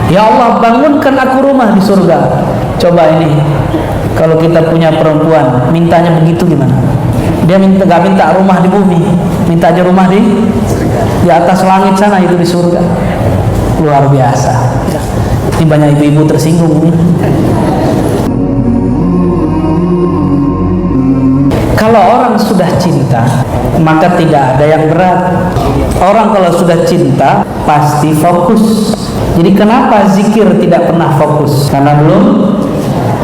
Ya Allah, bangunkan aku rumah di surga. Coba ini, kalau kita punya perempuan, mintanya begitu gimana? Dia nggak minta rumah di bumi, minta aja rumah di atas langit sana, itu di surga. Luar biasa. Ini banyak ibu-ibu tersinggung nih. Kalau orang sudah cinta, maka tidak ada yang berat. Orang kalau sudah cinta pasti fokus. Jadi kenapa zikir tidak pernah fokus? Karena belum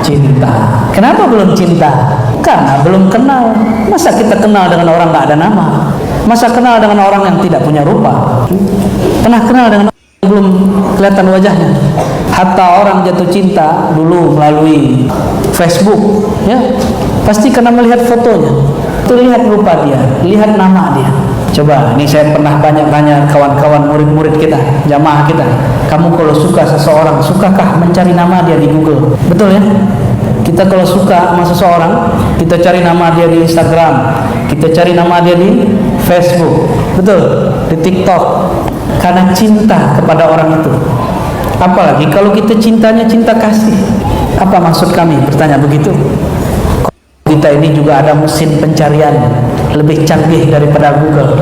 cinta. Kenapa belum cinta? Karena belum kenal. Masa kita kenal dengan orang gak ada nama? Masa kenal dengan orang yang tidak punya rupa? Pernah kenal dengan orang yang belum kelihatan wajahnya? Hatta orang jatuh cinta dulu melalui Facebook, ya, pasti karena melihat fotonya. Itu lihat rupa dia, lihat nama dia. Coba, ini saya pernah banyak tanya kawan-kawan murid-murid kita, jamaah kita. Kamu kalau suka seseorang, sukakah mencari nama dia di Google? Betul ya? Kita kalau suka sama seseorang, kita cari nama dia di Instagram, kita cari nama dia di Facebook, betul, di TikTok, karena cinta kepada orang itu. Apalagi kalau kita cintanya cinta kasih. Apa maksud kami bertanya begitu? Kita ini juga ada mesin pencarian lebih canggih daripada Google.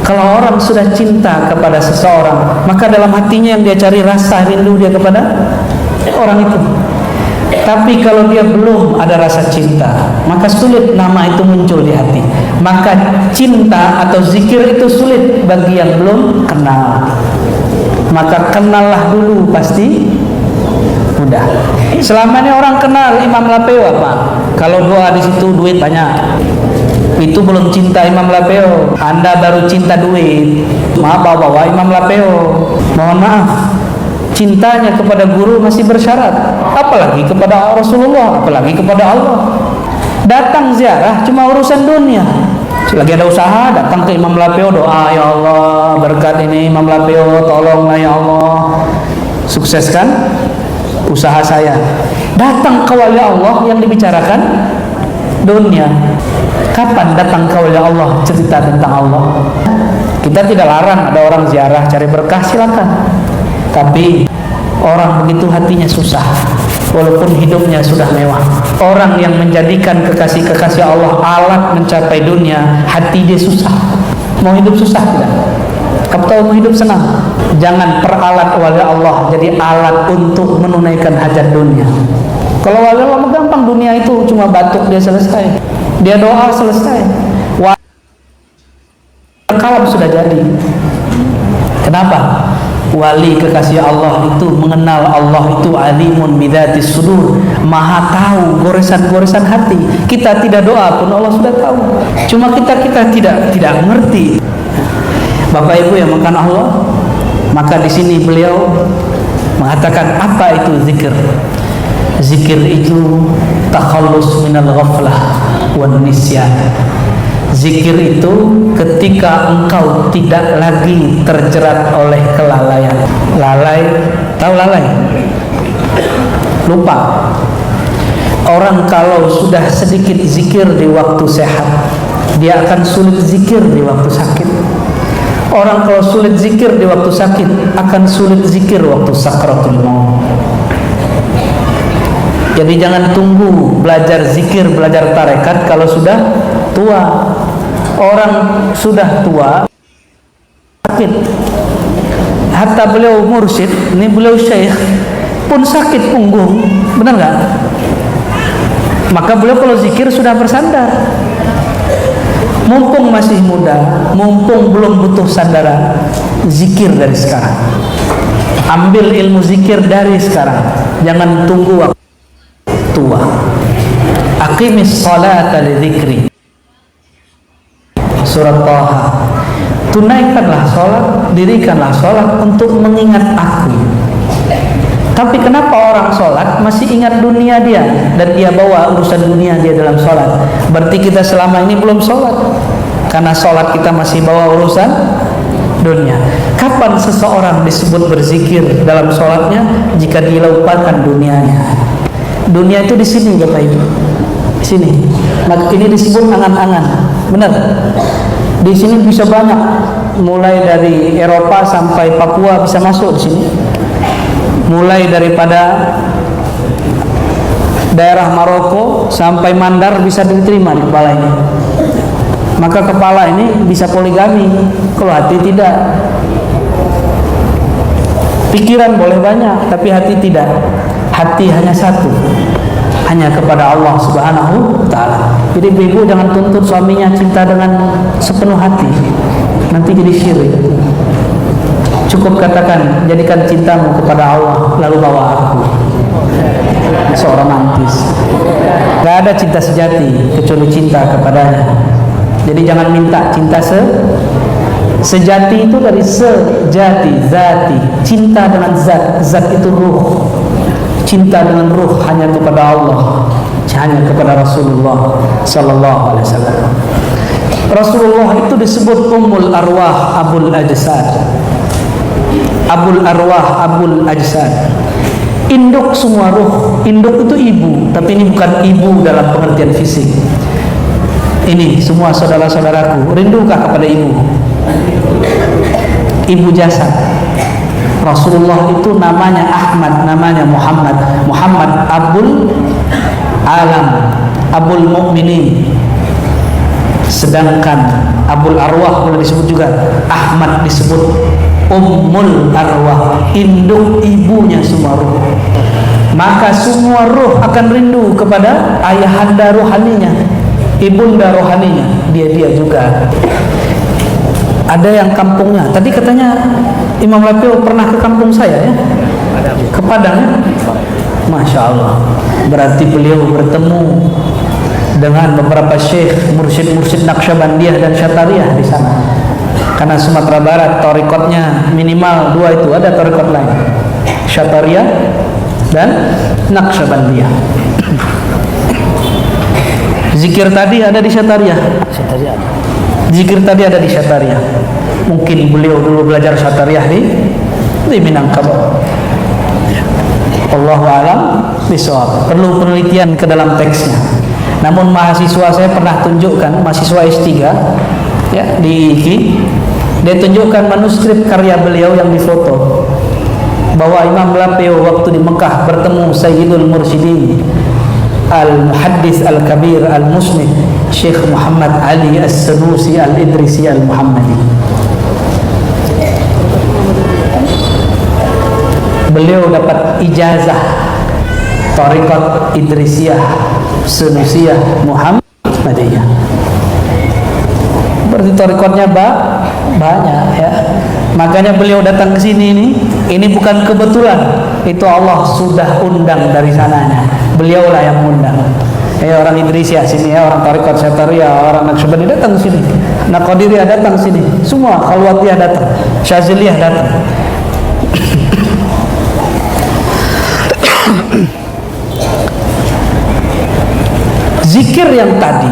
Kalau orang sudah cinta kepada seseorang, maka dalam hatinya yang dia cari rasa rindu dia kepada orang itu. Tapi kalau dia belum ada rasa cinta, maka sulit nama itu muncul di hati. Maka cinta atau zikir itu sulit bagi yang belum kenal. Maka kenallah dulu, pasti mudah. Selama ini orang kenal Imam Lapeo apa? Kalau doa di situ duit banyak. Itu belum cinta Imam Lapeo. Anda baru cinta duit. Maaf bawa Imam Lapeo. Mohon maaf. Cintanya kepada guru masih bersyarat, apalagi kepada Rasulullah, apalagi kepada Allah. Datang ziarah cuma urusan dunia. Lagi ada usaha, datang ke Imam Lapeo, doa, ya Allah berkat ini Imam Lapeo, tolonglah ya Allah, sukseskan usaha saya. Datang ke wali Allah yang dibicarakan dunia. Kapan datang ke wali Allah cerita tentang Allah? Kita tidak larang ada orang ziarah cari berkah, silakan. Tapi orang begitu hatinya susah, walaupun hidupnya sudah mewah. Orang yang menjadikan kekasih-kekasih Allah alat mencapai dunia, hati dia susah. Mau hidup susah tidak? Kamu tahu mau hidup senang? Jangan peralat wali Allah jadi alat untuk menunaikan hajat dunia. Kalau wali Allah gampang, dunia itu cuma batuk dia selesai, dia doa selesai, kalam sudah jadi. Kenapa? Wali kekasih Allah itu mengenal Allah itu alimun bidzatis sudur, maha tahu goresan-goresan hati. Kita tidak doa pun Allah sudah tahu. Cuma kita tidak mengerti. Bapak Ibu yang makan Allah, maka di sini beliau mengatakan apa itu zikir. Zikir itu takhallus minal ghaflah wan nisyan. Zikir itu ketika engkau tidak lagi terjerat oleh kelalaian. Lalai, tahu lalai? Lupa. Orang kalau sudah sedikit zikir di waktu sehat, dia akan sulit zikir di waktu sakit. Orang kalau sulit zikir di waktu sakit, akan sulit zikir waktu sakratul maut. Jadi jangan tunggu belajar zikir, belajar tarekat kalau sudah tua. Orang sudah tua sakit. Hatta beliau mursyid, ini beliau syekh pun sakit punggung, benar nggak? Maka beliau kalau zikir sudah bersandar. Mumpung masih muda, mumpung belum butuh sandaran, zikir dari sekarang. Ambil ilmu zikir dari sekarang. Jangan tunggu waktu tua. Aqimis sholata li dzikri. Surat Thaha. Tunaikanlah sholat, dirikanlah sholat untuk mengingat aku. Tapi kenapa orang sholat masih ingat dunia dia, dan dia bawa urusan dunia dia dalam sholat? Berarti kita selama ini belum sholat, karena sholat kita masih bawa urusan dunia. Kapan seseorang disebut berzikir dalam sholatnya? Jika dia lupakan dunianya. Dunia itu di sini Bapak Ibu, di sini. Maka ini disebut angan-angan, benar? Di sini bisa banyak, mulai dari Eropa sampai Papua bisa masuk di sini. mulai daripada daerah Maroko sampai Mandar bisa diterima di kepala ini. Maka kepala ini bisa poligami, kalau hati tidak. Pikiran boleh banyak, tapi hati tidak. Hati hanya satu, hanya kepada Allah Subhanahu wa ta'ala. Jadi ibu jangan tuntut suaminya cinta dengan sepenuh hati, nanti jadi syirik. Cukup katakan, jadikan cintamu kepada Allah, lalu bawa aku. Seorang romantis. Gak ada cinta sejati kecuali cinta kepadanya. Jadi jangan minta cinta sejati, itu dari sejati, zati. Cinta dengan zat, zat itu ruh. Cinta dengan ruh hanya kepada Allah, hanya kepada Rasulullah sallallahu alaihi wasallam. Rasulullah itu disebut Ummul Arwah Abul Ajsad. Abul Arwah Abul Ajsad, induk semua ruh. Induk itu ibu, tapi ini bukan ibu dalam pengertian fisik. Ini semua saudara-saudaraku, rindukah kepada ibu? Ibu jasad. Rasulullah itu namanya Ahmad, namanya Muhammad. Muhammad Abul Alam, Abul Mu'minin. Sedangkan Abul Arwah boleh disebut juga, Ahmad disebut Ummul Arwah, induk ibunya semua ruh. Maka semua ruh akan rindu kepada ayahanda rohaninya, ibunda rohaninya. Dia juga. Ada yang kampungnya, tadi katanya Imam Lapil pernah ke kampung saya ya, ke Padang ya? Masya Allah. Berarti beliau bertemu dengan beberapa syekh, mursyid-mursyid Naqsyabandiyah dan Syatariyah di sana. Karena Sumatera Barat torikotnya minimal dua itu, ada torikot lain, Syatariyah dan Naqsyabandiyah. Zikir tadi ada di Syatariyah. Zikir tadi ada di Syatariyah. Mungkin beliau dulu belajar Syatariyah di Minangkabau. Allahu a'lam bishawab. Perlu penelitian ke dalam teksnya. Namun mahasiswa saya pernah tunjukkan, mahasiswa S3 ya di IKI, dia tunjukkan manuskrip karya beliau yang difoto, bahwa Imam Lapeo waktu di Mekah bertemu Sayyidul Mursyidin Al-Muhaddis Al-Kabir Al-Musnid Syekh Muhammad Ali As-Sanusi Al-Idrisi Al-Muhammadi. Beliau dapat ijazah Thariqat Idrisiyah Sanusiyah Muhammadiyah. Berarti thariqatnya banyak ya. Makanya beliau datang ke sini ini bukan kebetulan. Itu Allah sudah undang dari sananya. Beliaulah yang undang. Ya, orang Idrisiyah sini ya, orang Thariqat Syatariyah, orang Naqsyabandi datang sini. Naqadiriyah datang sini. Semua Khalwatiyah datang, Syaziliyah datang. Zikir yang tadi,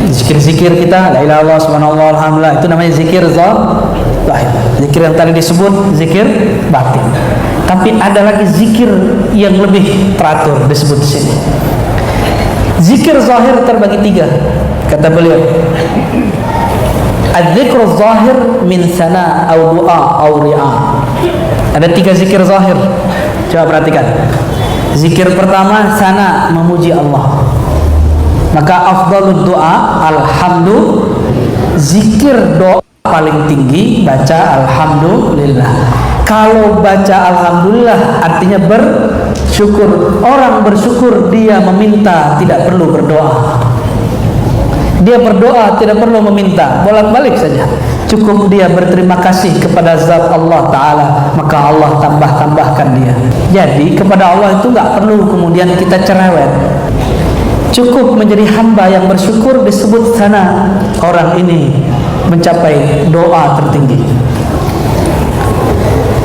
zikir-zikir kita, la ilaha illallah subhanallah alhamdulillah, itu namanya zikir zahir. Zikir yang tadi disebut zikir batin. Tapi ada lagi zikir yang lebih teratur disebut di sini. Zikir zahir terbagi tiga, kata beliau. Az-zikr zahir min sana au du'a au ri'a. Ada tiga zikir zahir. Coba perhatikan. Zikir pertama sana, memuji Allah. Maka afdalud doa alhamdulillah. Zikir doa paling tinggi baca alhamdulillah. Kalau baca alhamdulillah artinya bersyukur. Orang bersyukur dia meminta, tidak perlu berdoa. Dia berdoa tidak perlu meminta, bolak-balik saja. Cukup dia berterima kasih kepada zat Allah Ta'ala, maka Allah tambahkan dia. Jadi kepada Allah itu nggak perlu kemudian kita cerewet. Cukup menjadi hamba yang bersyukur, disebut sana orang ini mencapai doa tertinggi.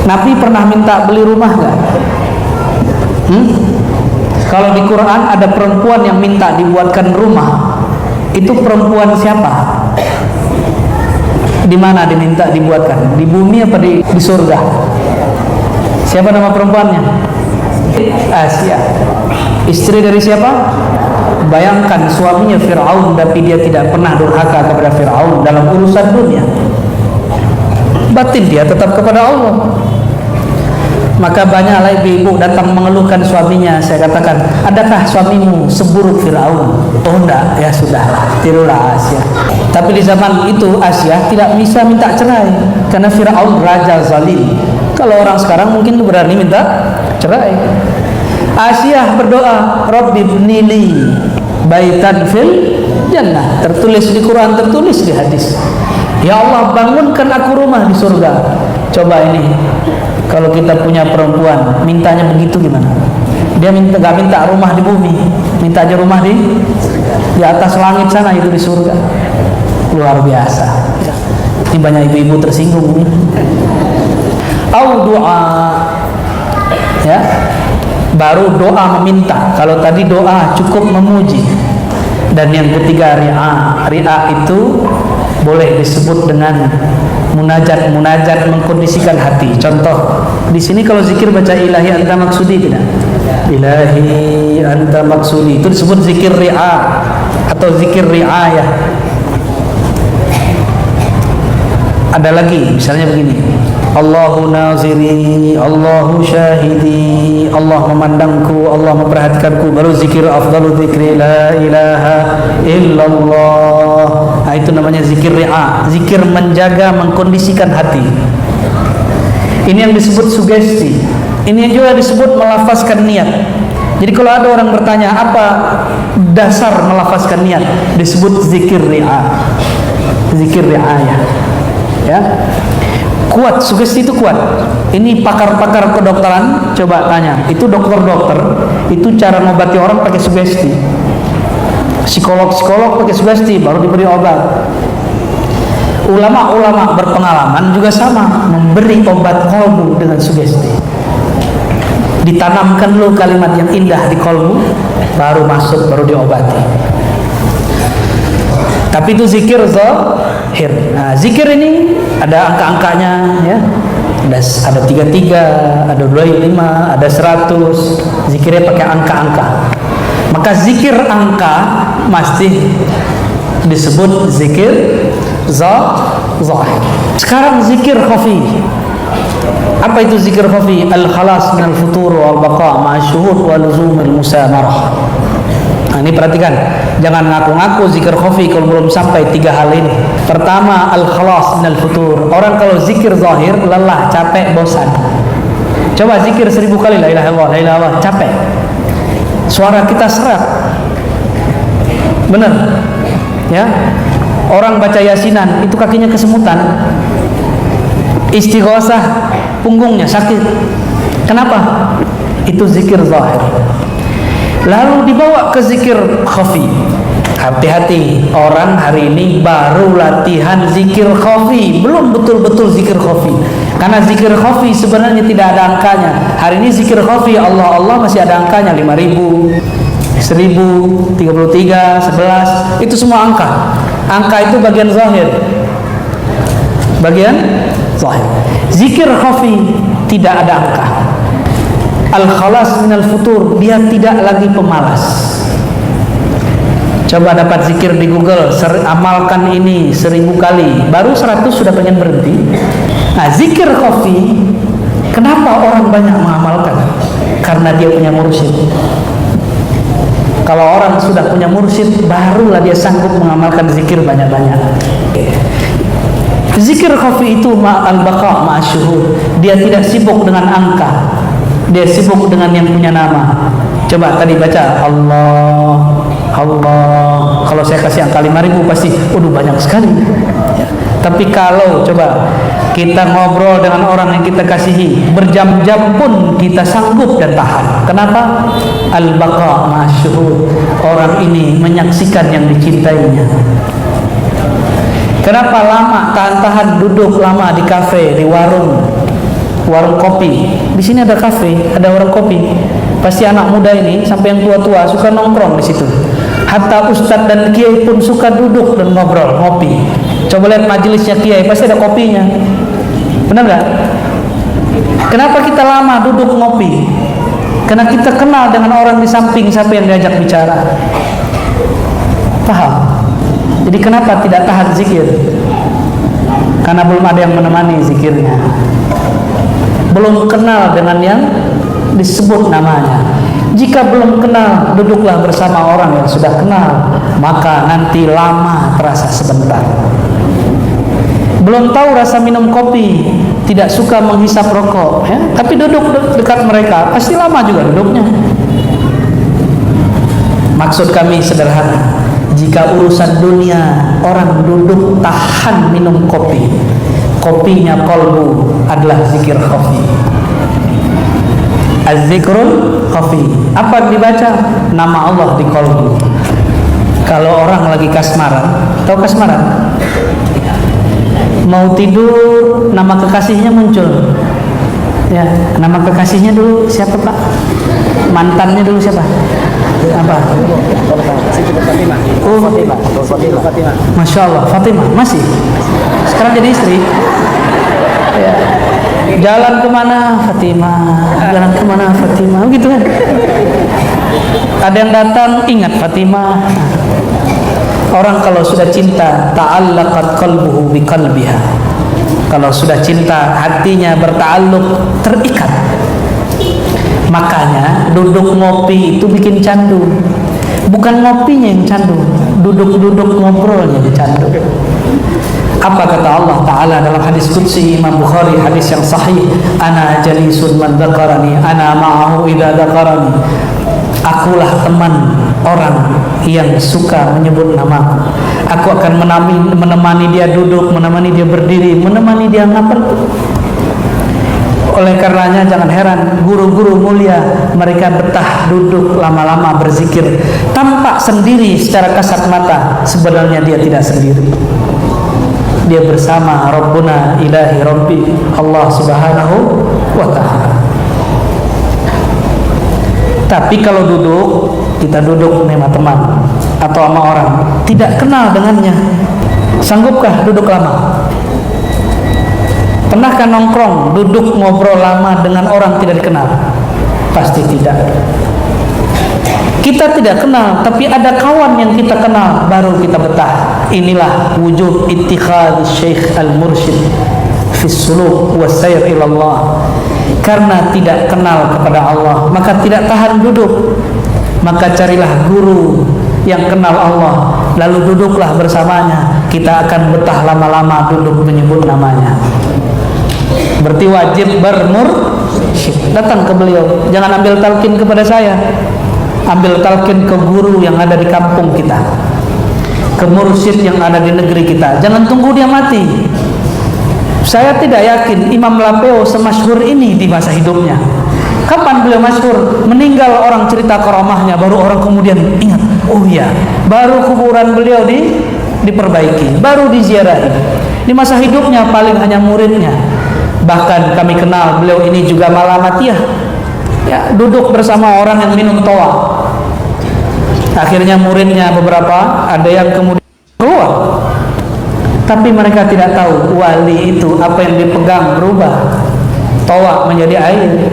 Nabi pernah minta beli rumah nggak? Kalau di Quran ada perempuan yang minta dibuatkan rumah, itu perempuan siapa? Di mana diminta dibuatkan? Di bumi apa di surga? Siapa nama perempuannya? Asia. Istri dari siapa? Bayangkan suaminya Fir'aun, tapi dia tidak pernah durhaka kepada Fir'aun dalam urusan dunia. Batin dia tetap kepada Allah. Maka banyaklah ibu-ibu datang mengeluhkan suaminya. Saya katakan, adakah suamimu seburuk Firaun? Oh enggak, ya sudahlah, tirulah Asia. Tapi di zaman itu Asia tidak bisa minta cerai karena Firaun raja zalim. Kalau orang sekarang mungkin berani minta cerai. Asia berdoa, Rabbi bnili baitan fil jannah. Tertulis di Quran, tertulis di hadis. Ya Allah, bangunkan aku rumah di surga. Coba ini, kalau kita punya perempuan mintanya begitu gimana? Dia gak minta rumah di bumi, minta aja rumah di atas langit sana, itu di surga. Luar biasa. Ini banyak ibu-ibu tersinggung. Au doa, ya, baru doa meminta. Kalau tadi doa cukup memuji. Dan yang ketiga ri'a. Ri'a itu boleh disebut dengan munajat. Munajat mengkondisikan hati. Contoh, di sini kalau zikir baca ilahi anta maksudi tidak? Ilahi anta maksudi, itu disebut zikir ri'a atau zikir ri'ayah. Ada lagi, misalnya begini, Allahu naziri, Allahu syahidi, Allah memandangku, Allah memperhatikanku. Baru zikir afdalu zikri la ilaha illallah. Nah, itu namanya zikir ri'a, zikir menjaga, mengkondisikan hati. Ini yang disebut sugesti. Ini juga disebut melafazkan niat. Jadi kalau ada orang bertanya apa dasar melafazkan niat, disebut zikir ri'a, zikir ri'ayah. Ya, kuat, sugesti itu kuat. Ini pakar-pakar kedokteran coba tanya, itu dokter-dokter itu cara mengobati orang pakai sugesti. Psikolog-psikolog pakai sugesti baru diberi obat. Ulama-ulama berpengalaman juga sama, memberi obat kolbu dengan sugesti. Ditanamkan dulu kalimat yang indah di kolbu, baru masuk, baru diobati. Tapi itu zikir zahir. Nah, zikir ini ada angka-angkanya, ya. Ada 33, ada 25, ada 100. Zikirnya pakai angka-angka. Maka zikir angka mesti disebut zikir zahir. Sekarang zikir khafi. Apa itu zikir khafi? Al-khalas minal futur wal baqa ma'a syuhud wa luzumil musamarah. Nah, ini perhatikan, jangan ngaku-ngaku zikir khafi kalau belum sampai 3 hal ini. Pertama, al-khalas minal futur. Orang kalau zikir zahir lelah, capek, bosan. Coba zikir 1000 kali la ilaha illallah, la ilaha illallah, capek. Suara kita serak. Benar? Ya. Orang baca yasinan itu kakinya kesemutan. Istighosah punggungnya sakit. Kenapa? Itu zikir zahir. Lalu dibawa ke zikir khafi. Hati-hati, orang hari ini baru latihan zikir khafi, belum betul-betul zikir khafi. Karena zikir khafi sebenarnya tidak ada angkanya. Hari ini zikir khafi Allah Allah masih ada angkanya, 5.000, 1.000, 33, 11. Itu semua angka. Angka itu bagian zahir. Bagian zahir. Zikir khafi tidak ada angka. Al-khalas minal futur, dia tidak lagi pemalas. Coba dapat zikir di Google, amalkan ini 1000 kali, baru 100 sudah pengen berhenti. Nah, zikir khafi, kenapa orang banyak mengamalkan? Karena dia punya mursyid. Kalau orang sudah punya mursyid, barulah dia sanggup mengamalkan zikir banyak-banyak. Zikir khafi itu ma'al baqa ma'asyuhud. Dia tidak sibuk dengan angka, dia sibuk dengan yang punya nama. Coba tadi baca Allah, Allah. Kalau saya kasih angka 5.000 pasti, waduh banyak sekali. Tapi kalau coba kita ngobrol dengan orang yang kita kasihi, berjam-jam pun kita sanggup dan tahan. Kenapa? Al-baqa ma'asyuhud. Orang ini menyaksikan yang dicintainya. Kenapa lama tahan-tahan duduk lama di kafe, di warung kopi? Di sini ada kafe, ada warung kopi. Pasti anak muda ini sampai yang tua-tua suka nongkrong di situ. Hatta ustadz dan kiai pun suka duduk dan ngobrol, ngopi. Coba lihat majelisnya kiai, pasti ada kopinya. Benar nggak? Kenapa kita lama duduk ngopi? Karena kita kenal dengan orang di samping, siapa yang diajak bicara. Paham? Jadi kenapa tidak tahan zikir? Karena belum ada yang menemani zikirnya. belum kenal dengan yang disebut namanya. Jika belum kenal, duduklah bersama orang yang sudah kenal, maka nanti lama terasa sebentar. Belum tahu rasa minum kopi, tidak suka menghisap rokok, ya? Tapi duduk dekat mereka, pasti lama juga duduknya. Maksud kami sederhana, jika urusan dunia orang duduk tahan minum kopi, kopinya kolbu adalah zikir khafi. Az-zikrul khafi, apa dibaca? Nama Allah di kolbu. Kalau orang lagi kasmaran, tahu kasmaran? Mau tidur, nama kekasihnya muncul. Ya, nama kekasihnya dulu siapa Pak? Mantannya dulu siapa? Apa? Oh, Fatimah. Masya Allah, Fatimah masih. Sekarang jadi istri. Ya. Jalan kemana Fatimah? Jalan kemana Fatimah? Gitu kan? Ada yang datang, ingat Fatimah. Orang kalau sudah cinta, ta'allaqat qalbuhu bi qalbiha. Kalau sudah cinta, hatinya berta'alluq, terikat. Makanya duduk ngopi itu bikin candu. Bukan ngopinya yang candu, duduk-duduk ngobrolnya yang candu. Apa kata Allah Ta'ala dalam hadis qudsi Imam Bukhari, hadis yang sahih, ana jalisun man dzakarani ana ma'ahu idza dzakarani. Akulah teman orang yang suka menyebut namaku. Aku akan menemani dia duduk, menemani dia berdiri, menemani dia ngapain. Oleh karenanya jangan heran guru-guru mulia mereka betah duduk lama-lama berzikir, tampak sendiri secara kasat mata, sebenarnya dia tidak sendiri. Dia bersama Rabbuna ilahi Rabbi, Allah subhanahu wa ta'ala. Tapi kalau duduk, kita duduk sama teman atau sama orang tidak kenal dengannya, sanggupkah duduk lama? Pernahkah nongkrong, duduk ngobrol lama dengan orang tidak dikenal? Pasti tidak. Kita tidak kenal, tapi ada kawan yang kita kenal, baru kita betah. Inilah wujud ittikhadz Syekh Al-Mursyid fi suluk wa sayr ila Allah. Karena tidak kenal kepada Allah, maka tidak tahan duduk. Maka carilah guru yang kenal Allah, lalu duduklah bersamanya. Kita akan betah lama-lama duduk menyebut namanya. Berarti wajib bermursyid. Datang ke beliau, jangan ambil talqin kepada saya, ambil talqin ke guru yang ada di kampung kita, ke mursyid yang ada di negeri kita. Jangan tunggu dia mati. Saya tidak yakin Imam Lapeo semasyhur ini di masa hidupnya. Kapan beliau masyhur? Meninggal orang cerita karamahnya, baru orang kemudian ingat, oh iya, baru kuburan beliau diperbaiki, baru diziarahi. Di masa hidupnya paling hanya muridnya. Bahkan kami kenal beliau ini juga malamatiyah, ya, duduk bersama orang yang minum toa. Akhirnya muridnya beberapa ada yang kemudian keluar, tapi mereka tidak tahu wali itu apa yang dipegang berubah, toa menjadi air.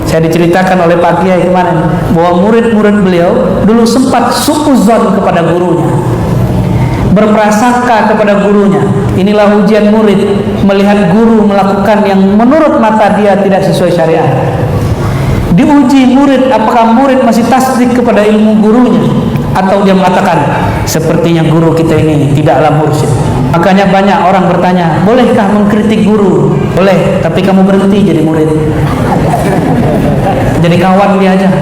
Saya diceritakan oleh Pak Kiai kemarin bahwa murid-murid beliau dulu sempat suuzon kepada gurunya, berprasangka kepada gurunya. Inilah ujian murid, melihat guru melakukan yang menurut mata dia tidak sesuai syariat. Diuji murid, apakah murid masih tasdik kepada ilmu gurunya, atau dia mengatakan sepertinya guru kita ini tidaklah mursyid. Makanya banyak orang bertanya, bolehkah mengkritik guru? Boleh, tapi kamu berhenti jadi murid, jadi kawan dia aja.